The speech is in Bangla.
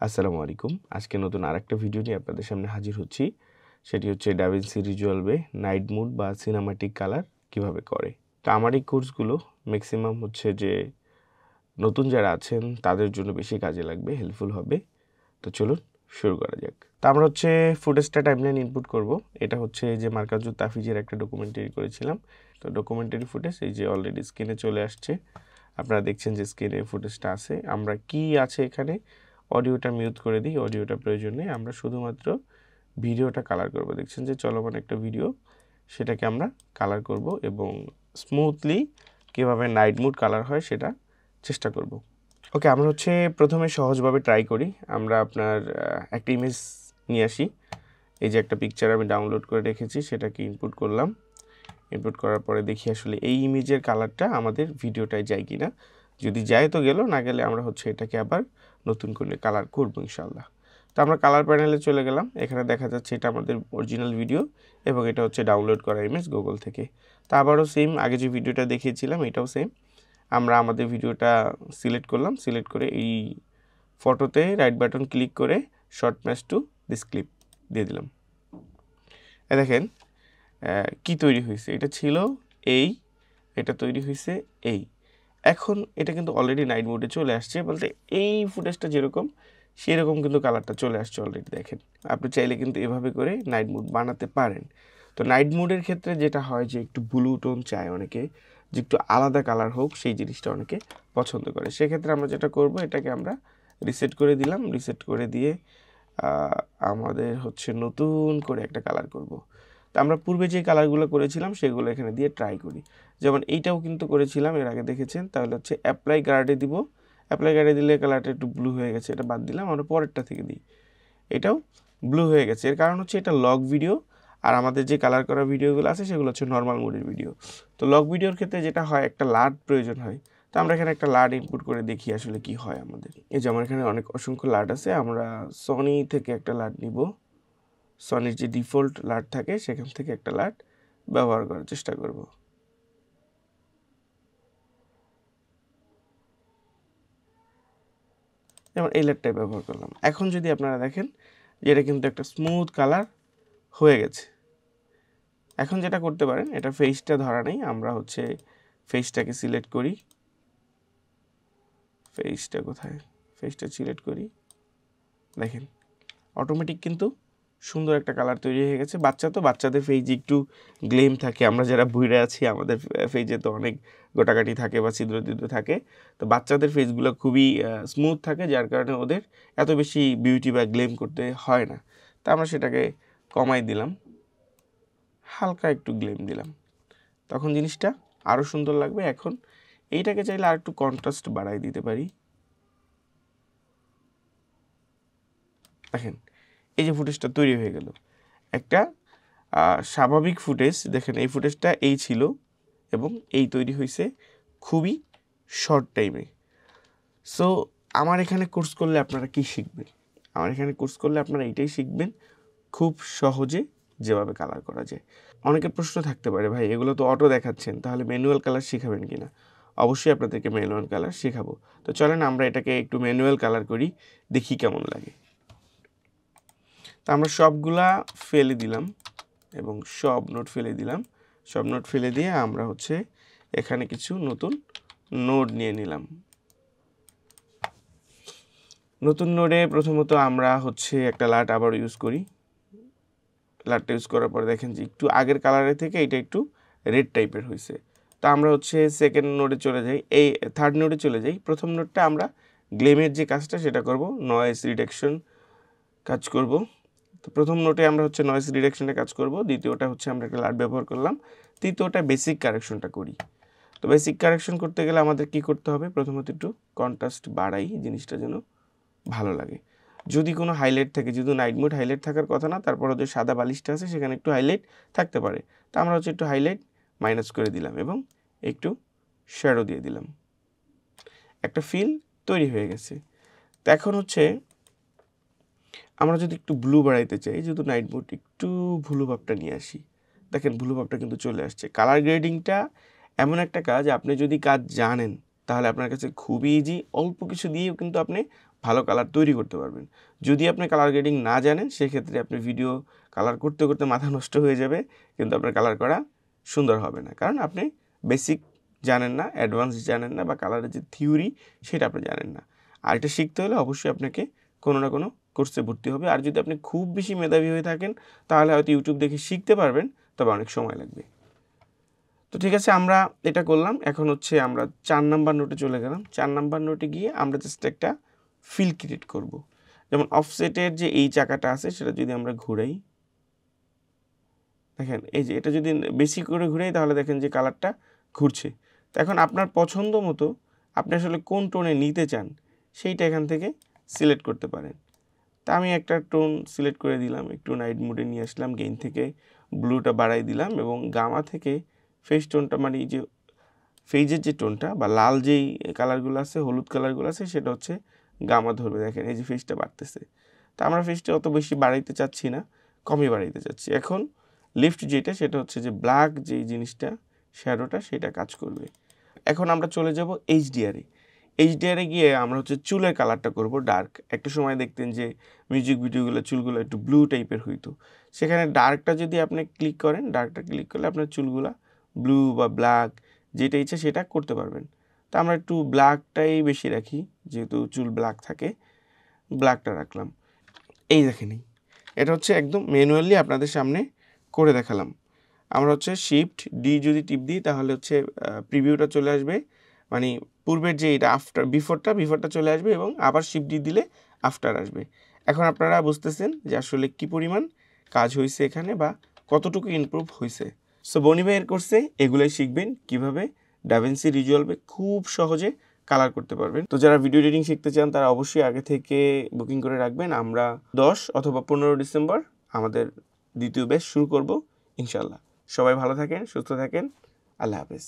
আসসালামু আলাইকুম। আজকে নতুন আরেকটা ভিডিও নিয়ে আপনাদের সামনে হাজির হচ্ছি। সেটি হচ্ছে DaVinci Resolve নাইট মুড বা সিনেমাটিক কালার কিভাবে করে। তো আমার এই কোর্সগুলো ম্যাক্সিমাম হচ্ছে যে নতুন যারা আছেন তাদের জন্য বেশি কাজে লাগবে, হেল্পফুল হবে। তো চলুন শুরু করা যাক। তো আমরা হচ্ছে ফুটেজটা টাইমলাইন ইনপুট করব। এটা হচ্ছে যে মার্কাজুল তাফিজের একটা ডকুমেন্টারি করেছিলাম। তো ডকুমেন্টারি ফুটেজ এই যে অলরেডি স্ক্রিনে চলে আসছে। আপনারা দেখছেন যে স্ক্রিনে ফুটেজটা আছে। আমরা কি আছে এখানে অডিওটা মিউট করে দিই, অডিওটা প্রয়োজন নেই। আমরা শুধুমাত্র ভিডিওটা কালার করব। দেখছেন যে চলমান একটা ভিডিও, সেটাকে আমরা কালার করব এবং স্মুথলি কীভাবে নাইট মুড কালার হয় সেটা চেষ্টা করব। ওকে, আমরা হচ্ছে প্রথমে সহজভাবে ট্রাই করি। আমরা আপনার একটা ইমেজ নিয়ে আসি। এই যে একটা পিকচার আমি ডাউনলোড করে রেখেছি, সেটাকে ইনপুট করলাম। ইনপুট করার পরে দেখি আসলে এই ইমেজের কালারটা আমাদের ভিডিওটায় যায় কি না। যদি যায় তো গেল, না গেলে আমরা হচ্ছে এটাকে আবার নতুন করে কালার করব ইনশাআল্লাহ। তো আমরা কালার প্যানেলে চলে গেলাম। এখানে দেখা যাচ্ছে এটা আমাদের অরিজিনাল ভিডিও এবং এটা হচ্ছে ডাউনলোড করা ইমেজ গুগল থেকে। তা আবারও সেম, আগে যে ভিডিওটা দেখিয়েছিলাম এটাও সেম। আমরা আমাদের ভিডিওটা সিলেক্ট করলাম, সিলেক্ট করে এই ফটোতে রাইট বাটন ক্লিক করে short match to this clip দিয়ে দিলাম। দেখেন কি তৈরি হয়েছে। এটা ছিল এই, এটা তৈরি হয়েছে এই। এখন এটা কিন্তু অলরেডি নাইট মোডে চলে আসছে, বলতে এই ফুটেজটা যেরকম সেরকম কিন্তু কালারটা চলে আসছে অলরেডি। দেখেন, আপনি চাইলে কিন্তু এভাবে করে নাইট মোড বানাতে পারেন। তো নাইট মোডের ক্ষেত্রে যেটা হয় যে একটু ব্লু টোন চায় অনেকে, যে একটু আলাদা কালার হোক, সেই জিনিসটা অনেকে পছন্দ করে। সেক্ষেত্রে আমরা যেটা করব, এটাকে আমরা রিসেট করে দিলাম। রিসেট করে দিয়ে আমাদের হচ্ছে নতুন করে একটা কালার করব। তো আমরা পূর্বে যে কালারগুলো করেছিলাম সেগুলো এখানে দিয়ে ট্রাই করি। যেমন এইটাও কিন্তু করেছিলাম, এর আগে দেখেছেন। তাহলে হচ্ছে অ্যাপ্লাই গার্ডে দিব। অ্যাপ্লাই গার্ডে দিলে কালারটা একটু ব্লু হয়ে গেছে, এটা বাদ দিলাম। আমরা পরেরটা থেকে দিই, এটাও ব্লু হয়ে গেছে। এর কারণ হচ্ছে এটা লগ ভিডিও, আর আমাদের যে কালার করা ভিডিওগুলো আছে সেগুলো হচ্ছে নর্মাল মোডের ভিডিও। তো লগ ভিডিওর ক্ষেত্রে যেটা হয়, একটা লাট প্রয়োজন হয়। তো আমরা এখানে একটা লাট ইনপুট করে দেখি আসলে কি হয় আমাদের। এই যে আমার এখানে অসংখ্য লাট আছে। আমরা সনি থেকে একটা লাট নিব। সনির যে ডিফল্ট লাট থাকে সেখান থেকে একটা লাট ব্যবহার করার চেষ্টা করব। যেমন এই লাটটাই ব্যবহার করলাম। এখন যদি আপনারা দেখেন যে এটা কিন্তু একটা স্মুথ কালার হয়ে গেছে। এখন যেটা করতে পারেন, এটা ফেসটা ধরা নেই, আমরা হচ্ছে ফেসটাকে সিলেক্ট করি। ফেসটা কোথায়, ফেসটা সিলেক্ট করি। দেখেন অটোমেটিক কিন্তু সুন্দর একটা কালার তৈরি হয়ে গেছে। বাচ্চা তো, বাচ্চাদের ফেজে একটু গ্লেম থাকে। আমরা যারা বুইড়ে আছি আমাদের ফেজে তো অনেক গোটাকাটি থাকে বা ছিদ্র ছিদ্র থাকে। তো বাচ্চাদের ফেসগুলো খুবই স্মুথ থাকে, যার কারণে ওদের এত বেশি বিউটি বা গ্লেম করতে হয় না। তা আমরা সেটাকে কমাই দিলাম, হালকা একটু গ্লেম দিলাম, তখন জিনিসটা আরও সুন্দর লাগবে। এখন এইটাকে চাইলে আর একটু কন্ট্রাস্ট বাড়াই দিতে পারি। দেখেন এই যে ফুটেজটা তৈরি হয়ে গেল, একটা স্বাভাবিক ফুটেজ। দেখেন এই ফুটেজটা এই ছিল এবং এই তৈরি হয়েছে খুবই শর্ট টাইমে। সো আমার এখানে কোর্স করলে আপনারা কি শিখবেন? আমার এখানে কোর্স করলে আপনারা এইটাই শিখবেন, খুব সহজে যেভাবে কালার করা যায়। অনেকের প্রশ্ন থাকতে পারে, ভাই এগুলো তো অটো দেখাচ্ছেন, তাহলে ম্যানুয়াল কালার শেখাবেন কি না? অবশ্যই আপনাদেরকে ম্যানুয়াল কালার শেখাবো। তো চলেন আমরা এটাকে একটু ম্যানুয়াল কালার করি, দেখি কেমন লাগে। তো আমরা সবগুলা ফেলে দিলাম এবং সব নোট ফেলে দিলাম। সব নোট ফেলে দিয়ে আমরা হচ্ছে এখানে কিছু নতুন নোড নিয়ে নিলাম। নতুন নোডে প্রথমত আমরা হচ্ছে একটা লাট আবার ইউজ করি। লাটটা ইউজ করার পরে দেখেন যে একটু আগের কালারের থেকে এটা একটু রেড টাইপের হয়েছে। তো আমরা হচ্ছে সেকেন্ড নোডে চলে যাই, এই থার্ড নোডে চলে যাই। প্রথম নোডটা আমরা গ্লেমের যে কাজটা সেটা করব, নয়েজ রিডাকশন কাজ করব। তো প্রথম নোটে আমরা হচ্ছে নয়েজ রিডাকশনে কাজ করব। দ্বিতীয়টা হচ্ছে আমরা একটা লাট ব্যবহার করলাম। তৃতীয়টা বেসিক কারেকশনটা করি। তো বেসিক কারেকশন করতে গেলে আমাদের কি করতে হবে? প্রথমত একটু কন্ট্রাস্ট বাড়াই, জিনিসটা যেন ভালো লাগে। যদি কোনো হাইলাইট থাকে, যদি নাইট মোড হাইলাইট থাকার কথা না, তারপর যে সাদা বালিশটা আছে সেখানে একটু হাইলাইট থাকতে পারে। তো আমরা হচ্ছে একটু হাইলাইট মাইনাস করে দিলাম এবং একটু শ্যাডো দিয়ে দিলাম। একটা ফিল তৈরি হয়ে গেছে। তো এখন হচ্ছে আমরা যদি একটু ব্লু বাড়াইতে চাই, যেহেতু নাইট মোড, একটু ব্লু ভাবটা নিয়ে আসি। দেখেন ব্লু ভাবটা কিন্তু চলে আসছে। কালার গ্রেডিংটা এমন একটা কাজ, আপনি যদি কাজ জানেন তাহলে আপনার কাছে খুবই ইজি। অল্প কিছু দিয়েও কিন্তু আপনি ভালো কালার তৈরি করতে পারবেন। যদি আপনি কালার গ্রেডিং না জানেন সেক্ষেত্রে আপনি ভিডিও কালার করতে করতে মাথা নষ্ট হয়ে যাবে, কিন্তু আপনার কালার করা সুন্দর হবে না, কারণ আপনি বেসিক জানেন না, অ্যাডভান্স জানেন না, বা কালারের যে থিওরি সেটা আপনি জানেন না। আর এটা শিখতে হলে অবশ্যই আপনাকে কোনো না কোনো কোর্সে ভর্তি হবে। আর যদি আপনি খুব বেশি মেধাবী হয়ে থাকেন তাহলে হয়তো ইউটিউব দেখে শিখতে পারবেন, তবে অনেক সময় লাগবে। তো ঠিক আছে, আমরা এটা করলাম। এখন হচ্ছে আমরা 4 নাম্বার নোটে চলে গেলাম। 4 নাম্বার নোটে গিয়ে আমরা জাস্ট একটা ফিল ক্রিয়েট করব। যেমন অফসেটের যে এই চাকাটা আছে সেটা যদি আমরা ঘুরাই, দেখেন এই যে এটা যদি বেশি করে ঘুরাই তাহলে দেখেন যে কালারটা ঘুরছে। তো এখন আপনার পছন্দ মতো আপনি আসলে কোন টোনে নিতে চান সেইটা এখান থেকে সিলেক্ট করতে পারেন। তা আমি একটা টোন সিলেক্ট করে দিলাম, একটু নাইট মোডে নিয়ে আসলাম, গেইন থেকে ব্লুটা বাড়াই দিলাম, এবং গামা থেকে ফেস টোনটা, মানে এই যে ফেজের যে টোনটা বা লাল যেই কালারগুলো আছে, হলুদ কালারগুলো আছে, সেটা হচ্ছে গামা ধরবে। দেখেন এই যে ফেজটা বাড়তেছে। তা আমরা ফেজটা অত বেশি বাড়াইতে চাচ্ছি না, কমই বাড়াইতে চাচ্ছি। এখন লিফট যেটা, সেটা হচ্ছে যে ব্ল্যাক যেই জিনিসটা, শ্যাডোটা, সেটা কাজ করবে। এখন আমরা চলে যাব এইচডিআরে। এইচডিআরে গিয়ে আমরা হচ্ছে চুলের কালারটা করব ডার্ক। একটা সময় দেখতেন যে মিউজিক ভিডিওগুলো চুলগুলো একটু ব্লু টাইপের হইতো, সেখানে ডার্কটা যদি আপনি ক্লিক করেন, ডার্কটা ক্লিক করলে আপনার চুলগুলা ব্লু বা ব্ল্যাক যেটা ইচ্ছা সেটা করতে পারবেন। তো আমরা একটু ব্ল্যাকটাই বেশি রাখি, যেহেতু চুল ব্ল্যাক থাকে, ব্ল্যাকটা রাখলাম। এই দেখেন, এটা হচ্ছে একদম ম্যানুয়ালি আপনাদের সামনে করে দেখালাম। আমরা হচ্ছে শিফট ডি যদি টিপ দিই তাহলে হচ্ছে প্রিভিউটা চলে আসবে, মানে পূর্বের যে এটা বিফোরটা চলে আসবে, এবং আবার শিফট ডি দিলে আফটার আসবে। এখন আপনারা বুঝতেছেন যে আসলে কি পরিমাণ কাজ হয়েছে এখানে, বা কতটুকু ইমপ্রুভ হয়েছে। সো বনি ভাইয়ের কোর্সে এগুলাই শিখবেন, কিভাবে ডাভিন্সি রিজলভে খুব সহজে কালার করতে পারবেন। তো যারা ভিডিও এডিটিং শিখতে চান তারা অবশ্যই আগে থেকে বুকিং করে রাখবেন। আমরা 10 অথবা 15 ডিসেম্বর আমাদের দ্বিতীয় ব্যাচ শুরু করব ইনশাল্লাহ। সবাই ভালো থাকেন, সুস্থ থাকেন, আল্লাহ হাফেজ।